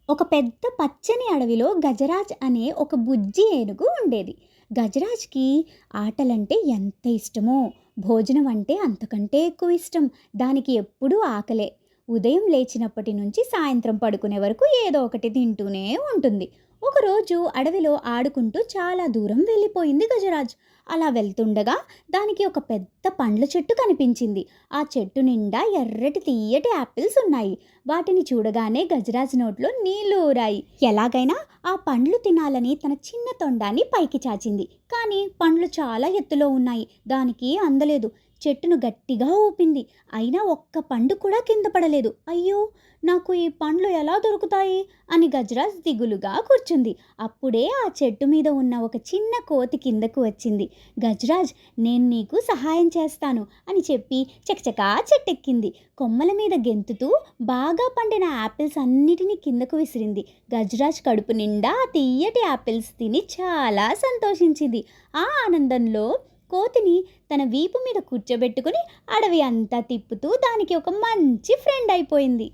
ఒక పెద్ద పచ్చని అడవిలో గజరాజ్ అనే ఒక బుజ్జి ఏనుగు ఉండేది. గజరాజ్కి ఆటలంటే ఎంత ఇష్టమో, భోజనం అంటే అంతకంటే ఎక్కువ ఇష్టం. దానికి ఎప్పుడూ ఆకలే. ఉదయం లేచినప్పటి నుంచి సాయంత్రం పడుకునే వరకు ఏదో ఒకటి తింటూనే ఉంటుంది. ఒకరోజు అడవిలో ఆడుకుంటూ చాలా దూరం వెళ్ళిపోయింది గజరాజ్. అలా వెళ్తుండగా దానికి ఒక పెద్ద పండ్ల చెట్టు కనిపించింది. ఆ చెట్టు నిండా ఎర్రటి తీయటి యాపిల్స్ ఉన్నాయి. వాటిని చూడగానే గజరాజ్ నోట్లో నీళ్లు ఊరాయి. ఎలాగైనా ఆ పండ్లు తినాలని తన చిన్న తొండాన్ని పైకి చాచింది. కానీ పండ్లు చాలా ఎత్తులో ఉన్నాయి. దానికి అందలేదు. చెట్టును గట్టిగా ఊపింది. అయినా ఒక్క పండు కూడా కింద పడలేదు. అయ్యో, నాకు ఈ పండ్లు ఎలా దొరుకుతాయి అని గజరాజ్ దిగులుగా కూర్చుంది. అప్పుడే ఆ చెట్టు మీద ఉన్న ఒక చిన్న కోతి కిందకు వచ్చింది. గజరాజ్, నేను నీకు సహాయం చేస్తాను అని చెప్పి చకచకా చెట్టెక్కింది. కొమ్మల మీద గెంతుతూ బాగా పండిన యాపిల్స్ అన్నిటినీ కిందకు విసిరింది. గజరాజ్ కడుపు నిండా ఆ తీయటి యాపిల్స్ తిని చాలా సంతోషించింది. ఆ ఆనందంలో కోతిని తన వీపు మీద కూర్చోబెట్టుకుని అడవి అంతా తిప్పుతూ దానికి ఒక మంచి ఫ్రెండ్ అయిపోయింది.